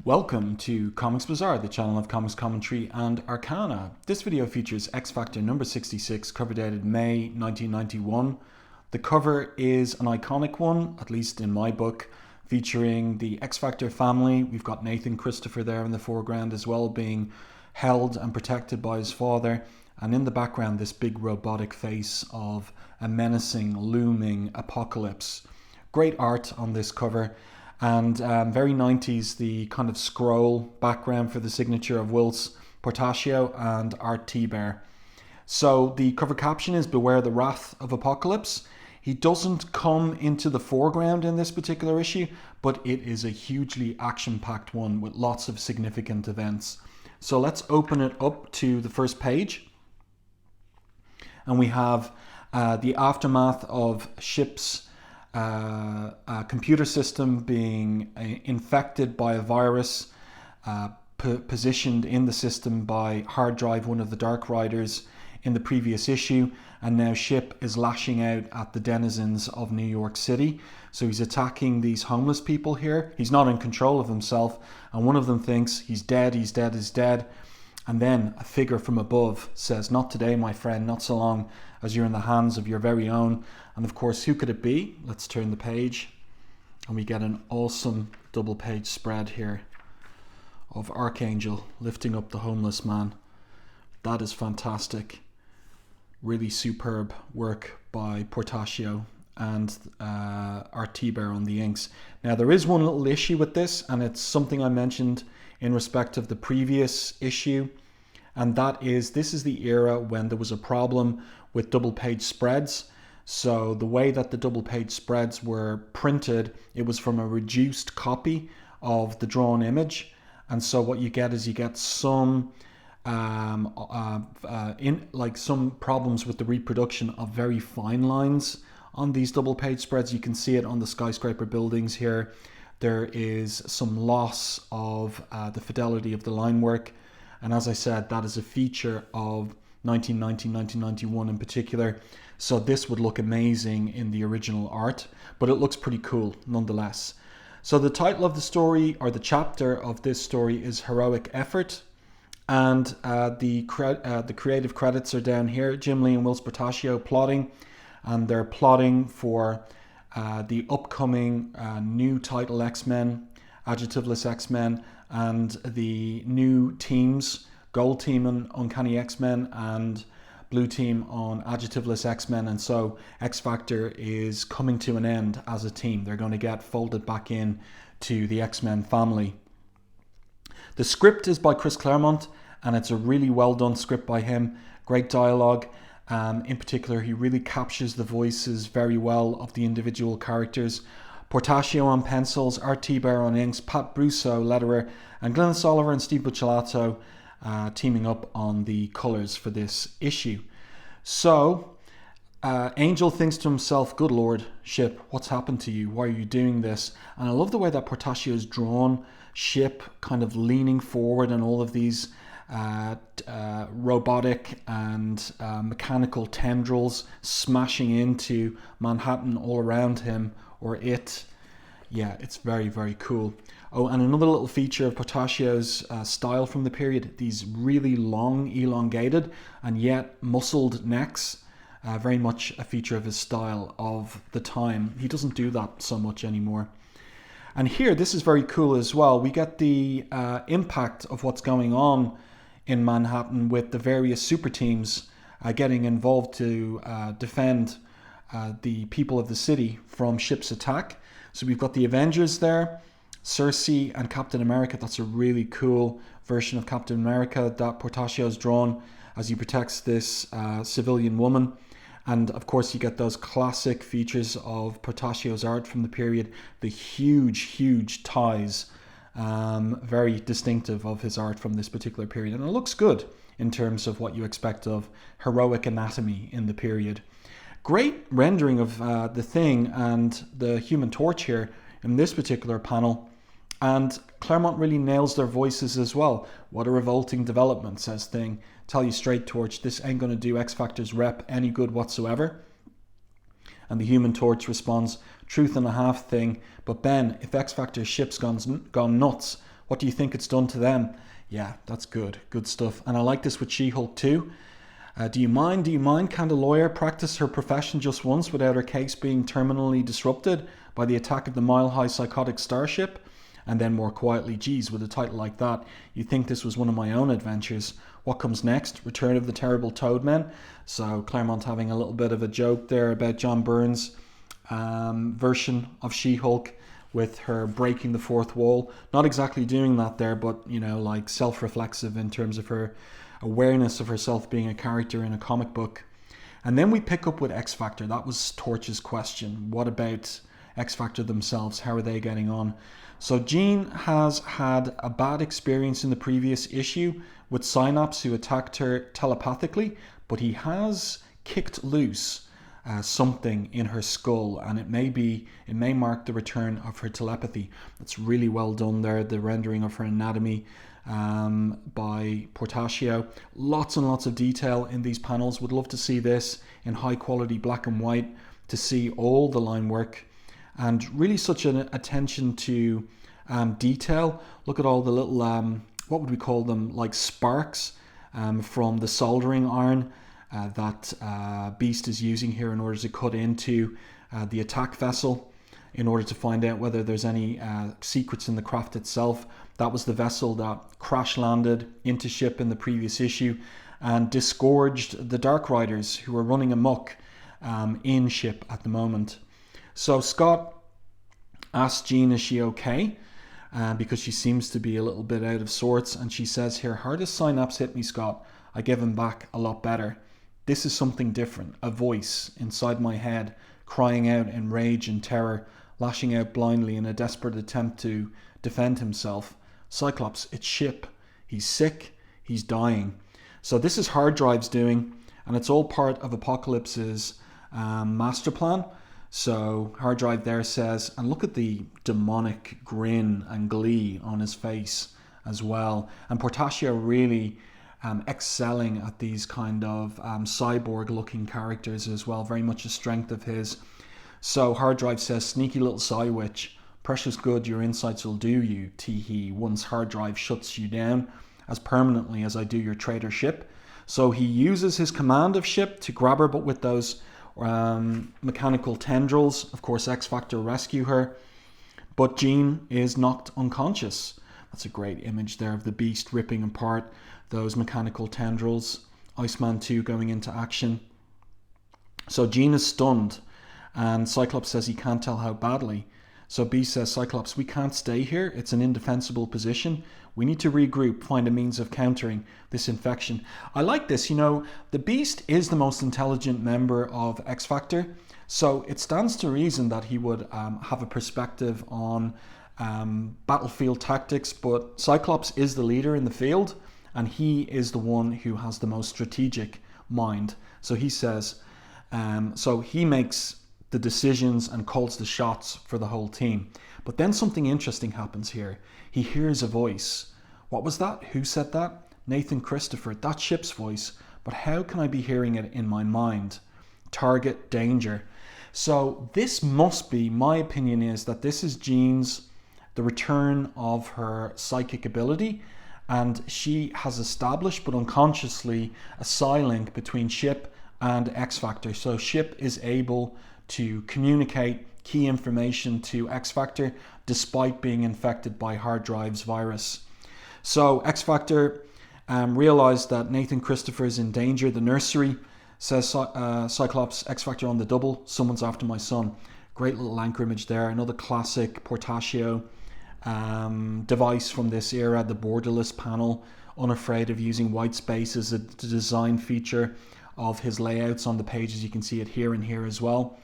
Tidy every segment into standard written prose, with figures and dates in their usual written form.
Welcome to Comics Bazaar, the channel of comics commentary and arcana. This video features X Factor number 66, cover dated May 1991. The cover is an iconic one, at least in my book, featuring the X Factor family. We've got Nathan Christopher there in the foreground as well, being held and protected by his father. And in the background, this big robotic face of a menacing, looming apocalypse. Great art on this cover. And very 90s, the kind of scroll background for the signature of Whilce Portacio and art Thibert. So the cover caption is "Beware the Wrath of Apocalypse." He doesn't come into the foreground in this particular issue, but it is a hugely action-packed one with lots of significant events. So let's open it up to the first page. And we have the aftermath of Ship's a computer system being infected by a virus positioned in the system by Hard Drive, one of the Dark Riders in the previous issue, and now Ship is lashing out at the denizens of New York City. So he's attacking these homeless people here. He's not in control of himself, and one of them thinks he's dead, he's dead, he's dead. And then a figure from above says, "Not today, my friend, not so long as you're in the hands of your very own." And of course, who could it be? Let's turn the page. And we get an awesome double page spread here of Archangel lifting up the homeless man. That is fantastic. Really superb work by Portacio and art Thibert on the inks. Now, there is one little issue with this, and it's something I mentioned in respect of the previous issue, and that is this is the era when there was a problem with double page spreads. So the way that the double page spreads were printed, it was from a reduced copy of the drawn image, and so what you get is you get some some problems with the reproduction of very fine lines on these double page spreads. You can see it on the skyscraper buildings here. There is some loss of the fidelity of the line work. And as I said, that is a feature of 1990, 1991 in particular. So this would look amazing in the original art, but it looks pretty cool nonetheless. So the title of the story, or the chapter of this story, is Heroic Effort. And the creative credits are down here. Jim Lee and Whilce Portacio plotting. And they're plotting for the upcoming new title X-Men, Adjectiveless X-Men, and the new teams, Gold Team on Uncanny X-Men and Blue Team on Adjectiveless X-Men. And so X Factor is coming to an end as a team. They're going to get folded back in to the X-Men family. The script is by Claremont, and it's a really well done script by him. Great dialogue. In particular, he really captures the voices very well of the individual characters. Portacio on pencils, art Thibert on inks, Pat Brusso, letterer, and Glynis Oliver and Steve Buccellotto teaming up on the colours for this issue. So, Angel thinks to himself, "Good Lord, Ship, what's happened to you? Why are you doing this?" And I love the way that Portacio's drawn Ship kind of leaning forward and all of these robotic and mechanical tendrils smashing into Manhattan all around him, or it. Yeah, it's very, very cool. Oh, and another little feature of Portacio's style from the period, these really long, elongated, and yet muscled necks. Very much a feature of his style of the time. He doesn't do that so much anymore. And here, this is very cool as well. We get the impact of what's going on in Manhattan with the various super teams getting involved to defend the people of the city from Ship's attack. So we've got the Avengers there, Cersei and Captain America. That's a really cool version of Captain America that Portacio's drawn as he protects this civilian woman. And of course you get those classic features of Portacio's art from the period, the huge ties. Very distinctive of his art from this particular period, and it looks good in terms of what you expect of heroic anatomy in the period. Great rendering of the Thing and the Human Torch here in this particular panel, and Claremont really nails their voices as well. "What a revolting development," says Thing. "Tell you straight, Torch, this ain't going to do X Factor's rep any good whatsoever." And the Human Torch responds, "Truth and a half, Thing. But Ben, if X Factor's ship's gone nuts, What do you think it's done to them? Yeah, that's good. Good stuff. And I like this with She-Hulk too. Do you mind? Can the lawyer practice her profession just once without her case being terminally disrupted by the attack of the mile-high psychotic starship? And then more quietly, geez, with a title like that, you'd think this was one of my own adventures. What comes next? Return of the Terrible Toadmen. So Claremont having a little bit of a joke there about John Byrne's version of She-Hulk with her breaking the fourth wall. Not exactly doing that there, but, you know, like self-reflexive in terms of her awareness of herself being a character in a comic book. And then we pick up with X Factor. That was Torch's question. What about X Factor themselves? How are they getting on? So Jean has had a bad experience in the previous issue with Synapse, who attacked her telepathically, but he has kicked loose something in her skull, and it may mark the return of her telepathy. It's really well done there, the rendering of her anatomy by Portacio. Lots and lots of detail in these panels. Would love to see this in high quality black and white, to see all the line work, and really such an attention to detail. Look at all the little what would we call them, like sparks from the soldering iron that Beast is using here in order to cut into the attack vessel in order to find out whether there's any secrets in the craft itself. That was the vessel that crash landed into ship in the previous issue and disgorged the Dark Riders, who are running amok in ship at the moment. So Scott asks Jean, is she okay? Because she seems to be a little bit out of sorts, and she says here, hardest Synapse hit me, Scott. I gave him back a lot better. This is something different, a voice inside my head crying out in rage and terror, lashing out blindly in a desperate attempt to defend himself. Cyclops, it's Ship. He's sick, he's dying. So this is Hard Drive's doing, and it's all part of Apocalypse's master plan. So Hard Drive there says, and look at the demonic grin and glee on his face as well. And Portacio really excelling at these kind of cyborg looking characters as well, very much a strength of his. So Hard Drive says, sneaky little Psywitch, precious good your insights will do you, tee-hee, once Hard Drive shuts you down as permanently as I do your traitor Ship. So he uses his command of Ship to grab her, but with those mechanical tendrils. Of course, X Factor rescue her, but Jean is knocked unconscious. That's a great image there of the Beast ripping apart those mechanical tendrils. Iceman 2 going into action. So Jean is stunned, and Cyclops says he can't tell how badly. So Beast says, Cyclops, we can't stay here. It's an indefensible position. We need to regroup, find a means of countering this infection. I like this. You know, the Beast is the most intelligent member of X Factor, so it stands to reason that he would have a perspective on battlefield tactics, but Cyclops is the leader in the field, and he is the one who has the most strategic mind. So he says, so he makes the decisions and calls the shots for the whole team. But then something interesting happens here. He hears a voice. What was that? Who said that? Nathan Christopher. That's Ship's voice. But how can I be hearing it in my mind? Target, danger. So this must be, my opinion is that this is Jean's, the return of her psychic ability, and she has established, but unconsciously, a psi-link between Ship and X Factor. So Ship is able to communicate key information to X Factor despite being infected by Hard Drive's virus. So X Factor realized that Nathan Christopher is in danger. The nursery says, Cyclops, X Factor on the double, someone's after my son. Great little anchor image there. Another classic Portacio device from this era, the borderless panel, unafraid of using white space as a design feature of his layouts on the pages. You can see it here and here as well.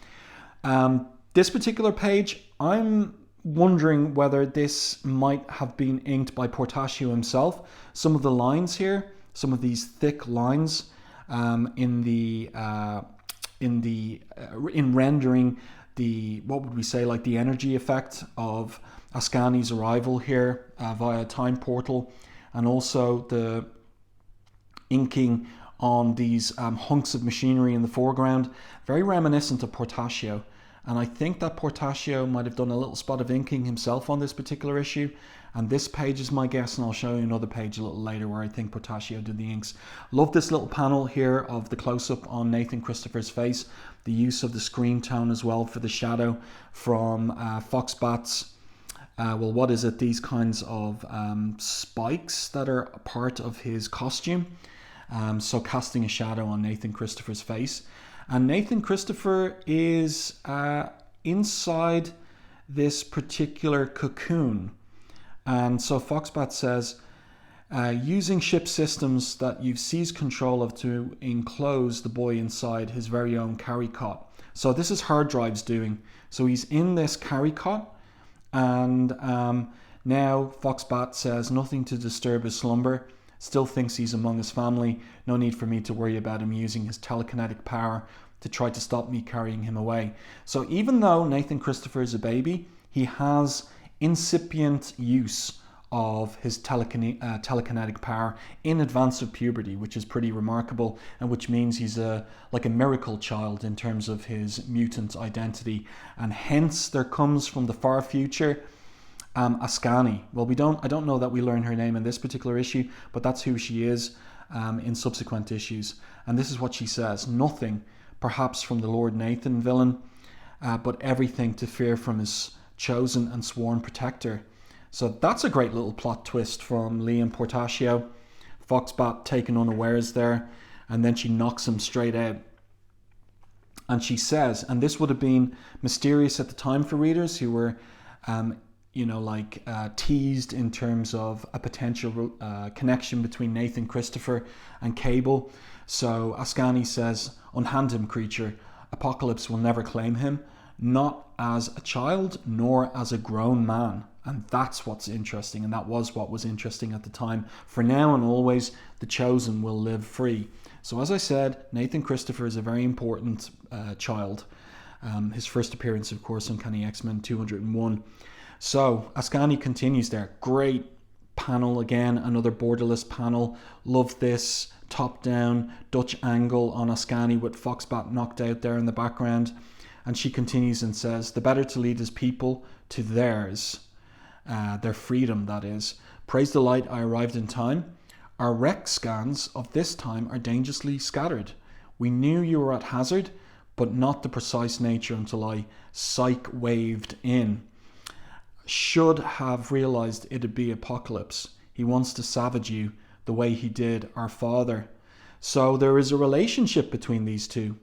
This particular page, I'm wondering whether this might have been inked by Portacio himself. Some of the lines here, some of these thick lines in rendering the, what would we say, like the energy effect of Ascani's arrival here via time portal, and also the inking on these hunks of machinery in the foreground, very reminiscent of Portacio. And I think that Portacio might have done a little spot of inking himself on this particular issue, And this page is my guess, and I'll show you another page a little later where I think Portacio did the inks. Love this little panel here of the close-up on Nathan Christopher's face. The use of the screen tone as well for the shadow from Foxbat's, well, what is it? These kinds of spikes that are a part of his costume. So casting a shadow on Nathan Christopher's face. And Nathan Christopher is inside this particular cocoon. And so Foxbat says, using ship systems that you've seized control of to enclose the boy inside his very own carry cot. So this is hard drive's doing. So he's in this carry cot, and now Foxbat says nothing to disturb his slumber. Still thinks he's among his family. No need for me to worry about him using his telekinetic power to try to stop me carrying him away. So even though Nathan Christopher is a baby, he has incipient use of his telekinetic power in advance of puberty, which is pretty remarkable, and which means he's like a miracle child in terms of his mutant identity. And hence there comes from the far future Ascani. Well, I don't know that we learn her name in this particular issue, but that's who she is in subsequent issues. And this is what she says: nothing, perhaps from the Lord Nathan villain, but everything to fear from his chosen and sworn protector. So that's a great little plot twist from Lee and Portacio. Foxbat taken unawares there, and then she knocks him straight out. And she says, and this would have been mysterious at the time for readers who were teased in terms of a potential connection between Nathan Christopher and Cable. So Ascani says, unhand him, creature. Apocalypse will never claim him, not as a child nor as a grown man. And that's what's interesting, and that was what was interesting at the time. For now and always, the chosen will live free. So as I said, Nathan Christopher is a very important child. His first appearance, of course, Uncanny X-Men 201. So Ascani continues there. Great panel again, another borderless panel. Love this top-down Dutch angle on Ascani with Foxbat knocked out there in the background. And she continues and says, the better to lead his people to theirs, their freedom, that is. Praise the light, I arrived in time. Our rec scans of this time are dangerously scattered. We knew you were at hazard, but not the precise nature until I psych-waved in. Should have realized it'd be apocalypse. He wants to savage you the way he did our father. So there is a relationship between these two.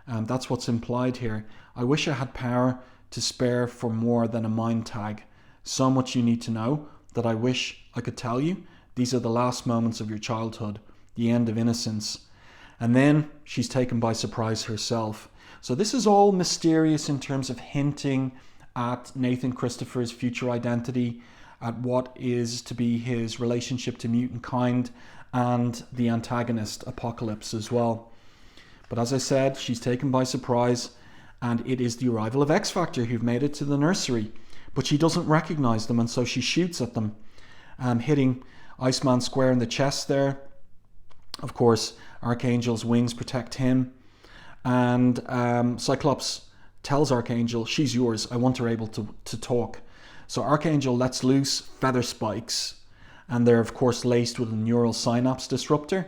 That's what's implied here. I wish I had power to spare for more than a mind tag. So much you need to know that I wish I could tell you. These are the last moments of your childhood, the end of innocence. And then she's taken by surprise herself. So this is all mysterious in terms of hinting at Nathan Christopher's future identity, at what is to be his relationship to mutant kind, and the antagonist Apocalypse as well. But as I said, she's taken by surprise, and it is the arrival of X-Factor who've made it to the nursery. But she doesn't recognize them, and so she shoots at them, hitting Iceman square in the chest there. Of course, Archangel's wings protect him, and Cyclops tells Archangel, she's yours, I want her able to talk. So Archangel lets loose feather spikes, and they're of course laced with a neural synapse disruptor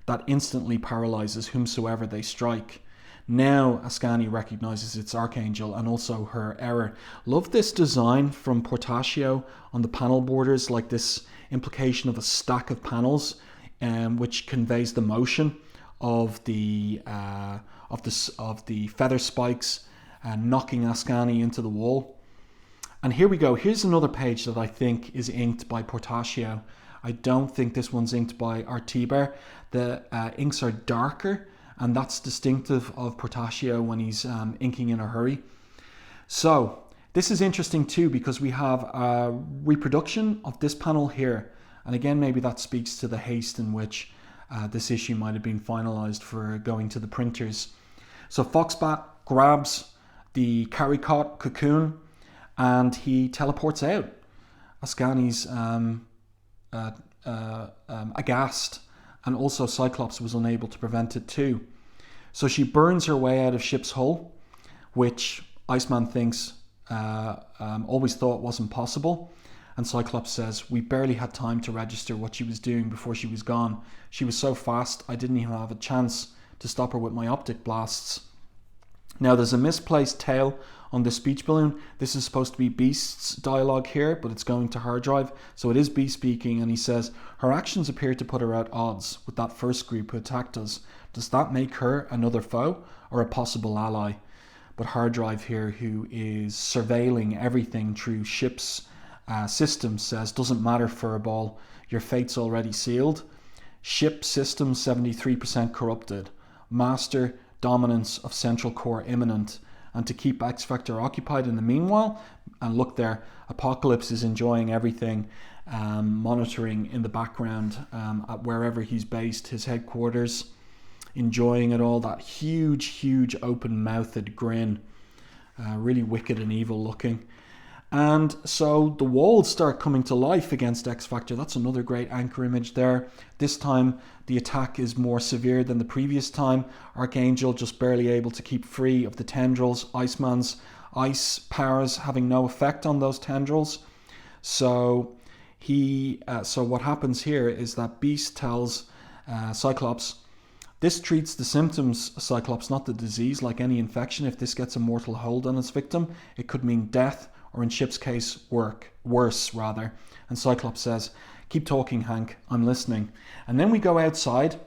that instantly paralyzes whomsoever they strike. Now Ascani recognizes it's Archangel and also her error. Love this design from Portacio on the panel borders, like this implication of a stack of panels, which conveys the motion of the feather spikes knocking Ascani into the wall. And here we go. Here's another page that I think is inked by Portacio. I don't think this one's inked by Thibert. The inks are darker, and that's distinctive of Portacio when he's inking in a hurry. So this is interesting too, because we have a reproduction of this panel here. And again, maybe that speaks to the haste in which this issue might have been finalized for going to the printers. So Foxbat grabs the Caricot cocoon and he teleports out. Ascani's aghast, and also Cyclops was unable to prevent it too. So she burns her way out of ship's hull, which Iceman thinks always thought wasn't possible. And Cyclops says, we barely had time to register what she was doing before she was gone. She was so fast, I didn't even have a chance to stop her with my optic blasts. Now, there's a misplaced tail on the speech balloon. This is supposed to be Beast's dialogue here, but it's going to hard drive. So it is Beast speaking, and he says, her actions appear to put her at odds with that first group who attacked us. Does that make her another foe or a possible ally? But hard drive here, who is surveilling everything through ship's system, says, doesn't matter, Furball, your fate's already sealed. Ship system 73% corrupted. Master dominance of central core imminent. And to keep X Factor occupied in the meanwhile, and look there, Apocalypse is enjoying everything, monitoring in the background at wherever he's based, his headquarters, enjoying it all, that huge open-mouthed grin, really wicked and evil looking. And so the walls start coming to life against X Factor. That's another great anchor image there. This time the attack is more severe than the previous time. Archangel just barely able to keep free of the tendrils. Iceman's ice powers having no effect on those tendrils. So what happens here is that Beast tells Cyclops, this treats the symptoms, Cyclops, not the disease. Like any infection, if this gets a mortal hold on its victim, it could mean death, or in Ship's case, worse rather. And Cyclops says, keep talking, Hank, I'm listening. And then we go outside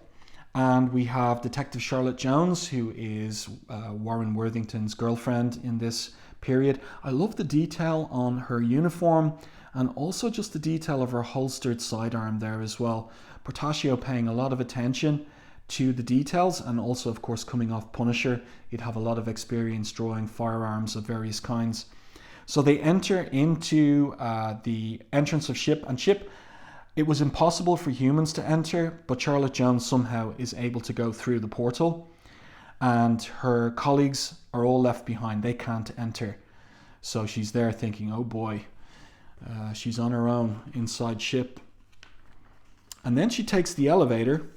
and we have Detective Charlotte Jones, who is Warren Worthington's girlfriend in this period. I love the detail on her uniform and also just the detail of her holstered sidearm there as well. Portacio paying a lot of attention to the details, and also of course coming off Punisher, he'd have a lot of experience drawing firearms of various kinds. So they enter into the entrance of Ship, and Ship, it was impossible for humans to enter, but Charlotte Jones somehow is able to go through the portal, and her colleagues are all left behind. They can't enter. So she's there thinking, oh boy, she's on her own inside Ship. And then she takes the elevator,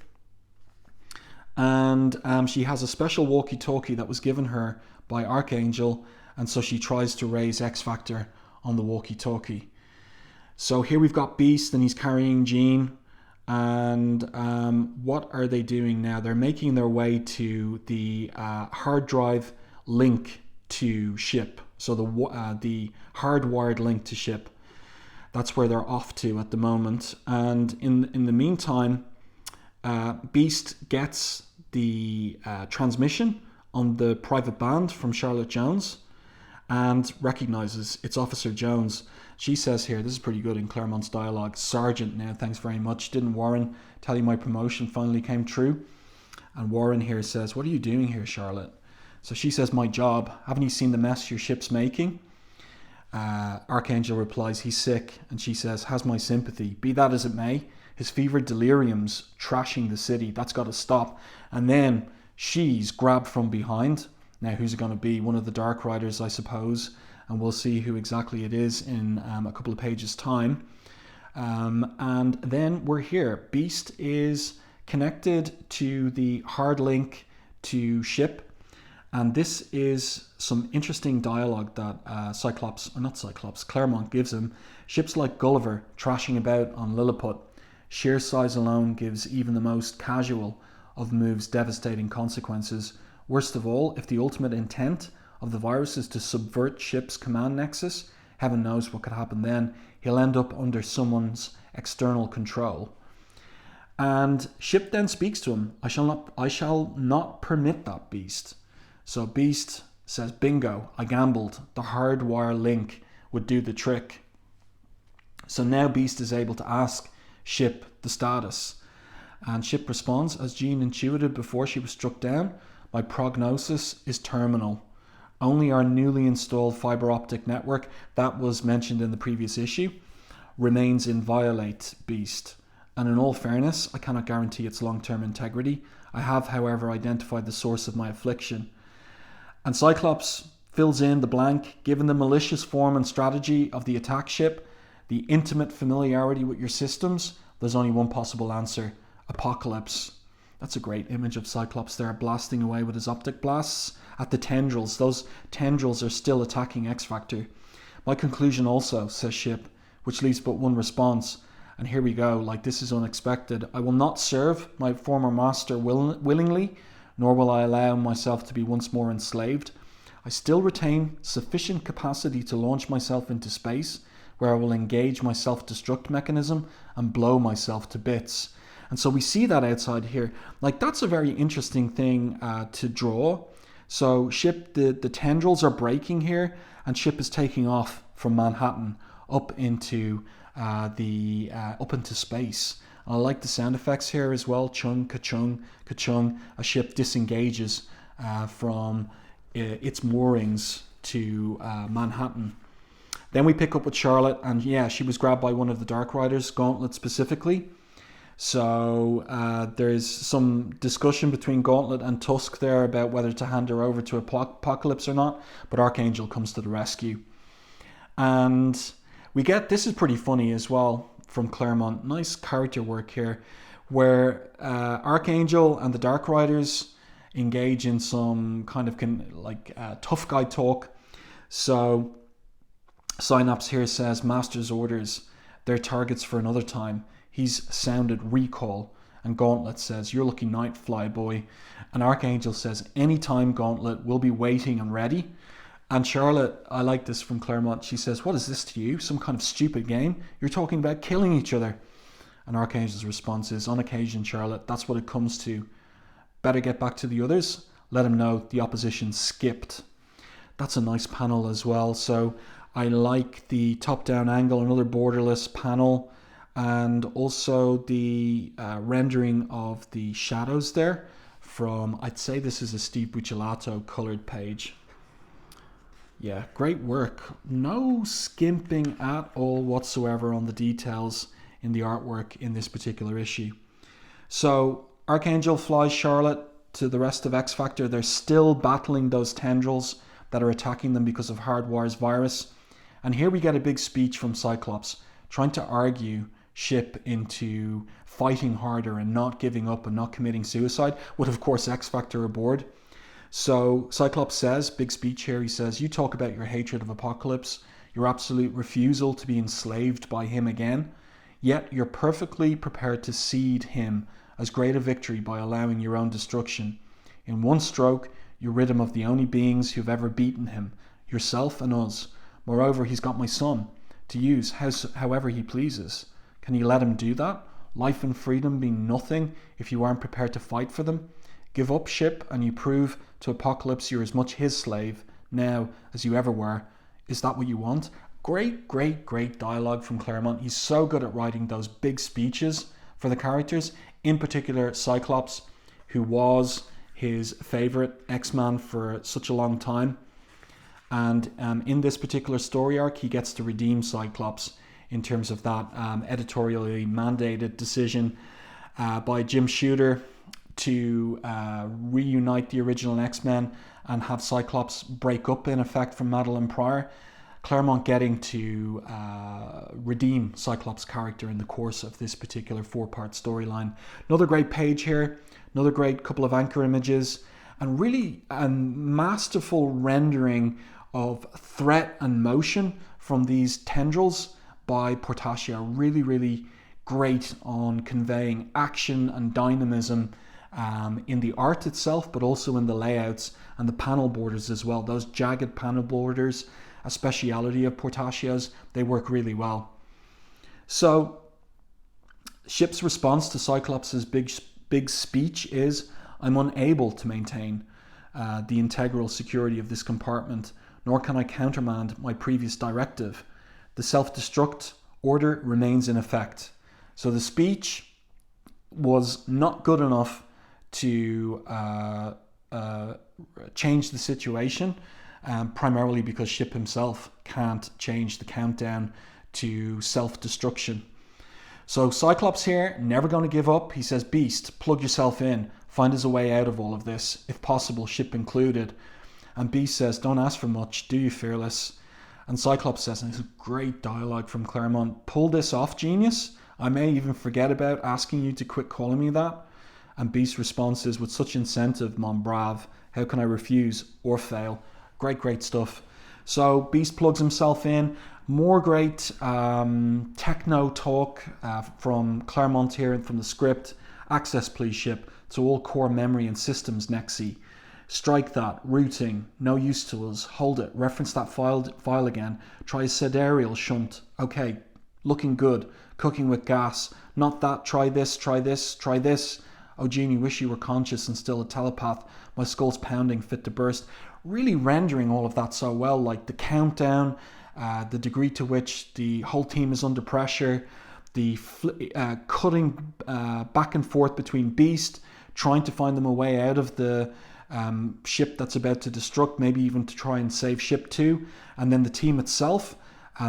and she has a special walkie-talkie that was given her by Archangel, and so she tries to raise X Factor on the walkie-talkie. So here we've got Beast, and he's carrying Jean, and what are they doing now? They're making their way to the hard drive link to Ship. So the hardwired link to Ship. That's where they're off to at the moment. And in the meantime, Beast gets the transmission on the private band from Charlotte Jones and recognizes it's Officer Jones. She says here, this is pretty good in Claremont's dialogue, Sergeant now, thanks very much. Didn't Warren tell you my promotion finally came true? And Warren here says, what are you doing here, Charlotte? So she says, my job. Haven't you seen the mess your ship's making? Archangel replies, he's sick. And she says, has my sympathy. Be that as it may, his fevered delirium's trashing the city. That's got to stop. And then she's grabbed from behind. Now, who's it going to be? One of the Dark Riders, I suppose. And we'll see who exactly it is in a couple of pages' time. And then we're here. Beast is connected to the hard link to Ship. And this is some interesting dialogue that Claremont gives him. Ship's like Gulliver, trashing about on Lilliput. Sheer size alone gives even the most casual of moves devastating consequences. Worst of all, if the ultimate intent of the virus is to subvert Ship's command nexus, heaven knows what could happen then. He'll end up under someone's external control. And Ship then speaks to him. I shall not permit that, Beast. So Beast says, bingo, I gambled. The hardwire link would do the trick. So now Beast is able to ask Ship the status. And Ship responds, as Jean intuited before she was struck down, my prognosis is terminal. Only our newly installed fiber optic network, that was mentioned in the previous issue, remains inviolate, Beast. And in all fairness, I cannot guarantee its long-term integrity. I have, however, identified the source of my affliction. And Cyclops fills in the blank. Given the malicious form and strategy of the attack ship, the intimate familiarity with your systems, there's only one possible answer: Apocalypse. That's a great image of Cyclops there, blasting away with his optic blasts at the tendrils. Those tendrils are still attacking X Factor. My conclusion also, says Ship, which leaves but one response. And here we go, like this is unexpected. I will not serve my former master willingly, nor will I allow myself to be once more enslaved. I still retain sufficient capacity to launch myself into space, where I will engage my self-destruct mechanism and blow myself to bits. And so we see that outside here. Like that's a very interesting thing to draw. So ship, the tendrils are breaking here, and ship is taking off from Manhattan up into up into space. And I like the sound effects here as well. Chung, ka-chung, ka-chung. A ship disengages from its moorings to Manhattan. Then we pick up with Charlotte, and yeah, she was grabbed by one of the Dark Riders, Gauntlet specifically. So there's some discussion between Gauntlet and Tusk there about whether to hand her over to Apocalypse or not, but Archangel comes to the rescue. And we get, this is pretty funny as well from Claremont, nice character work here, where Archangel and the Dark Riders engage in some kind of tough guy talk. So Synapse here says, Master's orders, they're targets for another time. He's sounded recall. And Gauntlet says, you're lucky night, flyboy. And Archangel says, anytime, Gauntlet, we'll be waiting and ready. And Charlotte, I like this from Claremont, she says, what is this to you? Some kind of stupid game? You're talking about killing each other. And Archangel's response is, on occasion, Charlotte, that's what it comes to. Better get back to the others. Let him know the opposition skipped. That's a nice panel as well. So I like the top-down angle, another borderless panel, and also the rendering of the shadows there from, I'd say this is a Steve Buccellato colored page. Yeah, great work. No skimping at all whatsoever on the details in the artwork in this particular issue. So Archangel flies Charlotte to the rest of X Factor. They're still battling those tendrils that are attacking them because of Hardwire's virus. And here we get a big speech from Cyclops trying to argue Ship into fighting harder and not giving up and not committing suicide, with of course X Factor aboard. So Cyclops says, big speech here, he says, you talk about your hatred of Apocalypse, your absolute refusal to be enslaved by him again, yet you're perfectly prepared to cede him as great a victory by allowing your own destruction. In one stroke, you rid him of the only beings who've ever beaten him, yourself and us. Moreover, he's got my son to use however he pleases. Can you let him do that? Life and freedom mean nothing if you aren't prepared to fight for them. Give up, Ship, and you prove to Apocalypse you're as much his slave now as you ever were. Is that what you want? Great, great, great dialogue from Claremont. He's so good at writing those big speeches for the characters, in particular Cyclops, who was his favorite X-Man for such a long time. And in this particular story arc, he gets to redeem Cyclops in terms of that editorially mandated decision by Jim Shooter to reunite the original X-Men and have Cyclops break up in effect from Madeline Pryor. Claremont getting to redeem Cyclops' character in the course of this particular 4-part storyline. Another great page here, another great couple of anchor images, and really a masterful rendering of threat and motion from these tendrils by Portacio. Really, really great on conveying action and dynamism in the art itself, but also in the layouts and the panel borders as well. Those jagged panel borders, a speciality of Portacio's, they work really well. So Ship's response to Cyclops' big speech is, I'm unable to maintain the integral security of this compartment, nor can I countermand my previous directive. The self-destruct order remains in effect. So the speech was not good enough to change the situation, primarily because Ship himself can't change the countdown to self-destruction. So Cyclops here, never going to give up. He says, Beast, plug yourself in. Find us a way out of all of this, if possible, Ship included. And Beast says, don't ask for much, do you, Fearless? And Cyclops says, and it's a great dialogue from Claremont, pull this off, genius. I may even forget about asking you to quit calling me that. And Beast's response is, with such incentive, mon brave, how can I refuse or fail? Great, great stuff. So Beast plugs himself in. More great techno talk from Claremont here and from the script. Access please ship to all core memory and systems Nexi. Strike that, routing, no use to us, hold it, reference that file again, try a sidereal shunt, okay, looking good, cooking with gas, not that, try this, try this, try this. Oh Jeannie, wish you were conscious and still a telepath, my skull's pounding fit to burst. Really rendering all of that so well, like the countdown, the degree to which the whole team is under pressure, the cutting back and forth between Beast, trying to find them a way out of the ship that's about to destruct, maybe even to try and save ship 2, and then the team itself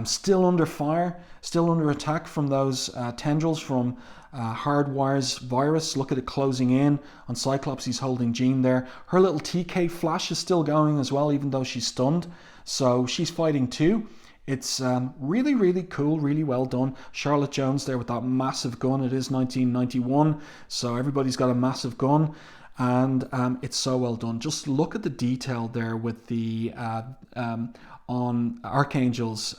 still under fire, still under attack from those tendrils from Hardwire's virus. Look at it closing in on Cyclops. He's holding Jean there. Her little TK flash is still going as well, even though she's stunned, so she's fighting too. It's really, really cool, really well done. Charlotte Jones there with that massive gun. It is 1991, so everybody's got a massive gun. And it's so well done. Just look at the detail there with the on Archangel's,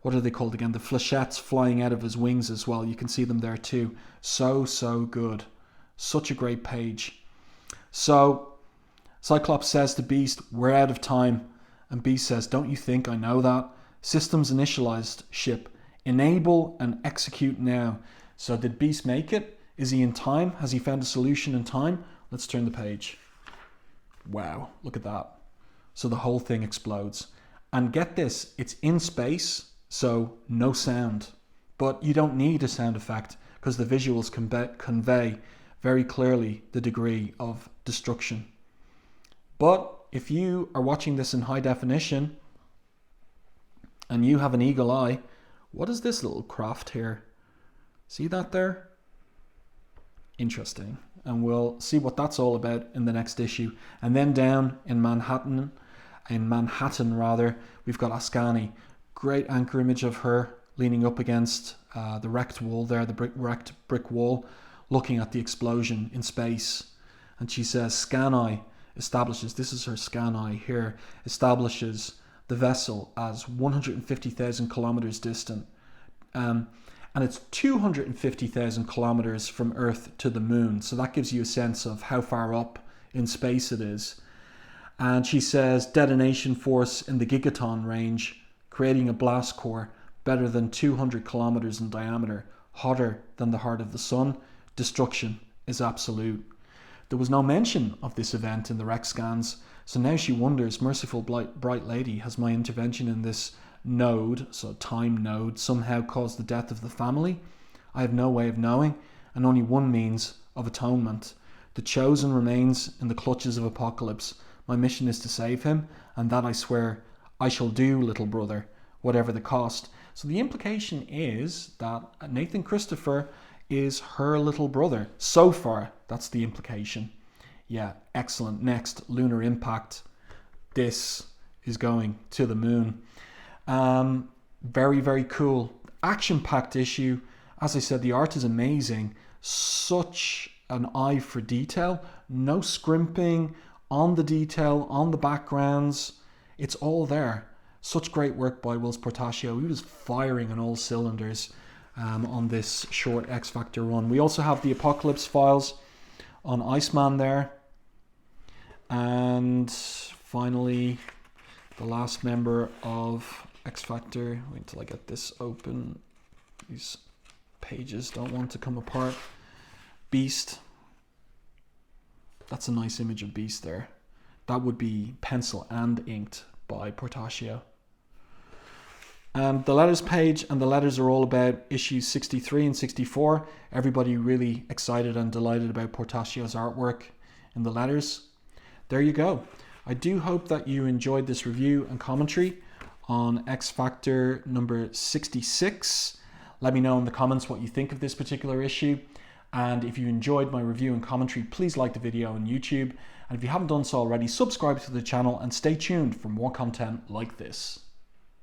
what are they called again? The flechettes flying out of his wings as well. You can see them there too. So good. Such a great page. So Cyclops says to Beast, we're out of time. And Beast says, don't you think I know that? Systems initialized ship. Enable and execute now. So did Beast make it? Is he in time? Has he found a solution in time? Let's turn the page. Wow, look at that. So the whole thing explodes. And get this, it's in space, so no sound. But you don't need a sound effect because the visuals convey very clearly the degree of destruction. But if you are watching this in high definition and you have an eagle eye, what is this little craft here? See that there? Interesting. And we'll see what that's all about in the next issue. And then down in Manhattan, we've got Ascani. Great anchor image of her leaning up against the wrecked wall there, the wrecked brick wall, looking at the explosion in space. And she says, Scaneye establishes, this is her Scaneye here, establishes the vessel as 150,000 kilometers distant. And it's 250,000 kilometers from Earth to the moon. So that gives you a sense of how far up in space it is. And she says detonation force in the gigaton range, creating a blast core better than 200 kilometers in diameter, hotter than the heart of the sun. Destruction is absolute. There was no mention of this event in the rec scans. So now she wonders, merciful bright lady, has my intervention in this node, so time node, somehow caused the death of the family? I have no way of knowing, and only one means of atonement. The chosen remains in the clutches of Apocalypse. My mission is to save him, and that I swear I shall do, little brother, whatever the cost. So the implication is that Nathan Christopher is her little brother. So far, that's the implication. Yeah, excellent. Next, Lunar Impact. This is going to the moon. Very, very cool. Action-packed issue. As I said, the art is amazing. Such an eye for detail. No scrimping on the detail, on the backgrounds. It's all there. Such great work by Whilce Portacio. He was firing on all cylinders on this short X Factor run. We also have the Apocalypse files on Iceman there. And finally, the last member of X Factor. Wait until I get this open. These pages don't want to come apart. Beast. That's a nice image of Beast there. That would be pencil and inked by Portacio. And the letters page and the letters are all about issues 63 and 64. Everybody really excited and delighted about Portacio's artwork in the letters. There you go. I do hope that you enjoyed this review and commentary on X Factor number 66. Let me know in the comments what you think of this particular issue. And if you enjoyed my review and commentary, please like the video on YouTube. And if you haven't done so already, subscribe to the channel and stay tuned for more content like this.